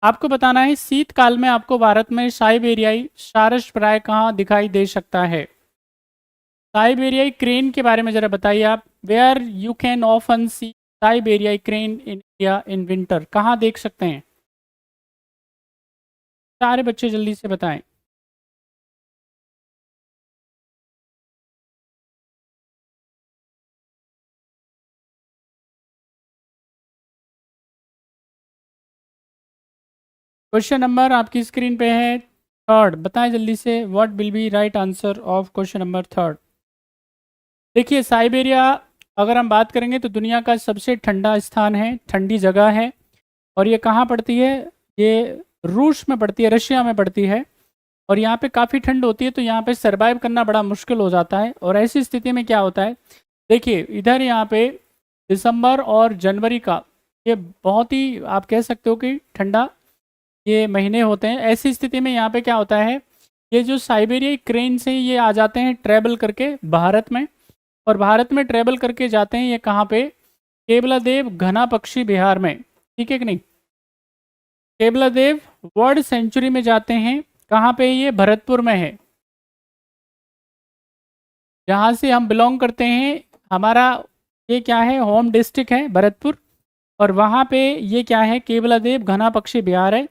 आपको बताना है शीतकाल में आपको भारत में साइबेरियाई सारस प्राय कहाँ दिखाई दे सकता है। साइबेरियाई क्रेन के बारे में ज़रा बताइए आप। Where you can often see साइबेरियाई crane in India in winter, कहाँ देख सकते हैं? सारे बच्चे जल्दी से बताएं। क्वेश्चन नंबर आपकी स्क्रीन पे है थर्ड, बताएं जल्दी से। What will be right answer of question number third? देखिए साइबेरिया अगर हम बात करेंगे तो दुनिया का सबसे ठंडा स्थान है, ठंडी जगह है। और ये कहाँ पड़ती है? ये रूस में पड़ती है, रशिया में पड़ती है। और यहाँ पे काफ़ी ठंड होती है, तो यहाँ पे सरवाइव करना बड़ा मुश्किल हो जाता है। और ऐसी स्थिति में क्या होता है, देखिए इधर यहाँ पे दिसंबर और जनवरी का ये बहुत ही आप कह सकते हो कि ठंडा ये महीने होते हैं। ऐसी स्थिति में यहाँ पे क्या होता है, ये जो साइबेरियाई क्रेन से ये आ जाते हैं ट्रैवल करके भारत में। और भारत में ट्रैवल करके जाते हैं ये कहाँ पे? केवलादेव घना पक्षी बिहार में, ठीक है कि नहीं? केवलादेव वर्ल्ड सेंचुरी में जाते हैं, कहाँ पे? ये भरतपुर में है, जहाँ से हम बिलोंग करते हैं। हमारा ये क्या है, होम डिस्ट्रिक्ट है भरतपुर। और वहाँ पे ये क्या है, केवलादेव घना पक्षी बिहार है।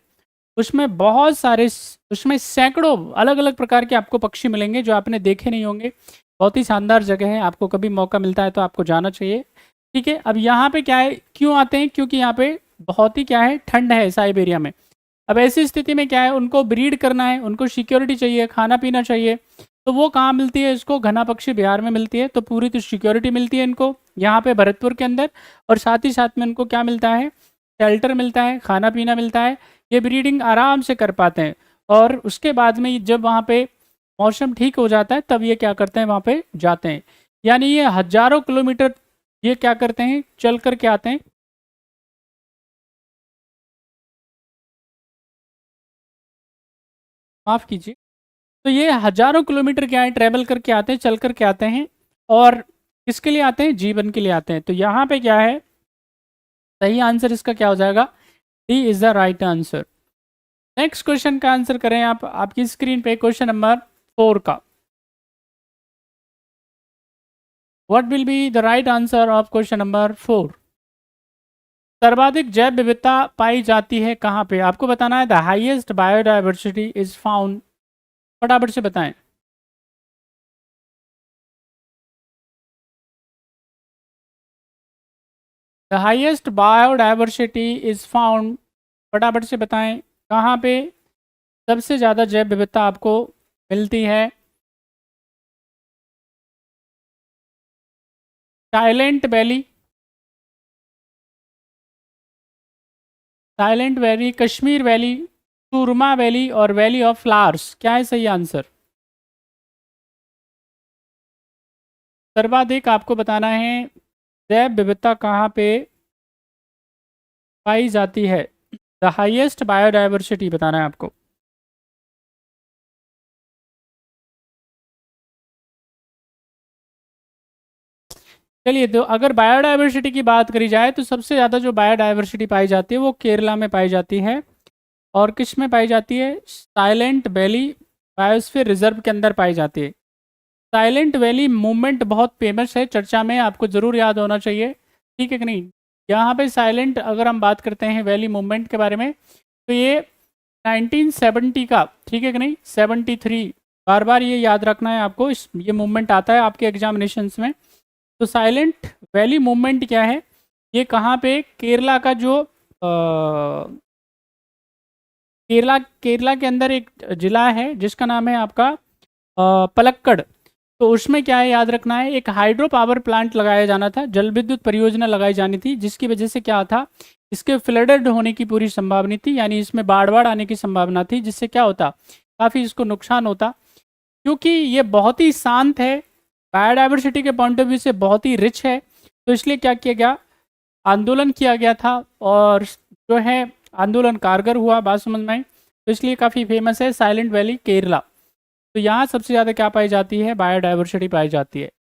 उसमें बहुत सारे, उसमें सैकड़ों अलग अलग प्रकार के आपको पक्षी मिलेंगे जो आपने देखे नहीं होंगे। बहुत ही शानदार जगह है, आपको कभी मौका मिलता है तो आपको जाना चाहिए। ठीक है, अब यहाँ पे क्या है, क्यों आते हैं? क्योंकि यहाँ पे बहुत ही क्या है, ठंड है साइबेरिया में। अब ऐसी स्थिति में क्या है, उनको ब्रीड करना है, उनको सिक्योरिटी चाहिए, खाना पीना चाहिए। तो वो कहाँ मिलती है इसको? घना पक्षी बिहार में मिलती है। तो पूरी तो सिक्योरिटी मिलती है इनको यहाँ पे भरतपुर के अंदर। और साथ ही साथ में इनको क्या मिलता है? शेल्टर मिलता है, खाना पीना मिलता है। ये ब्रीडिंग आराम से कर पाते हैं। और उसके बाद में जब वहाँ पे मौसम ठीक हो जाता है तब ये क्या करते हैं, वहाँ पे जाते हैं। यानी ये हजारों किलोमीटर ये क्या करते हैं, चल कर के आते हैं। माफ़ कीजिए। तो ये हजारों किलोमीटर क्या है, ट्रैवल करके आते हैं, चल करके आते हैं। और किसके लिए आते हैं? जीवन के लिए आते हैं। तो यहाँ पे क्या है, सही आंसर इसका क्या हो जाएगा? D is the right answer. Next question का आंसर करें आप, आपकी स्क्रीन पे क्वेश्चन नंबर 4 का। What will be the right answer of question number 4? सर्वाधिक जैव विविधता पाई जाती है कहाँ पे? आपको बताना है the highest biodiversity is found. फटाफट से बताएं। The highest biodiversity is found, फटाफट से बताएं कहाँ पे सबसे ज़्यादा जैव विविधता आपको मिलती है? Silent valley, silent valley, Kashmir valley, Surma valley और वैली ऑफ फ्लावर्स, क्या है सही आंसर? सर्वाधिक आपको बताना है जैव विविधता कहाँ पे पाई जाती है। द हाईएस्ट बायोडाइवर्सिटी बताना है आपको। चलिए, तो अगर बायोडाइवर्सिटी की बात करी जाए तो सबसे ज़्यादा जो बायोडाइवर्सिटी पाई जाती है वो केरला में पाई जाती है। और किस में पाई जाती है? साइलेंट वैली बायोस्फीयर रिजर्व के अंदर पाई जाती है। साइलेंट वैली मूवमेंट बहुत फेमस है, चर्चा में, आपको ज़रूर याद होना चाहिए, ठीक है कि नहीं? यहाँ पे साइलेंट अगर हम बात करते हैं वैली मूवमेंट के बारे में, तो ये 1970 का, ठीक है कि नहीं, 73, बार बार ये याद रखना है आपको, इस ये मूवमेंट आता है आपके एग्जामिनेशंस में। तो साइलेंट वैली मूवमेंट क्या है, ये कहाँ पे? केरला का जो केरला केरला के अंदर एक जिला है जिसका नाम है आपका पलक्कड़। तो उसमें क्या है, याद रखना है, एक हाइड्रो पावर प्लांट लगाया जाना था, जल विद्युत परियोजना लगाई जानी थी, जिसकी वजह से क्या था, इसके फ्लडेड होने की पूरी संभावना थी, यानी इसमें बाढ़ बाढ़ आने की संभावना थी, जिससे क्या होता, काफ़ी इसको नुकसान होता। क्योंकि ये बहुत ही शांत है, बायोडाइवर्सिटी के पॉइंट ऑफ व्यू से बहुत ही रिच है, तो इसलिए क्या किया गया, आंदोलन किया गया था। और जो है आंदोलन कारगर हुआ, बात समझ में आई? तो इसलिए काफ़ी फेमस है साइलेंट वैली केरला। तो यहाँ सबसे ज़्यादा क्या पाई जाती है? बायोडाइवर्सिटी पाई जाती है।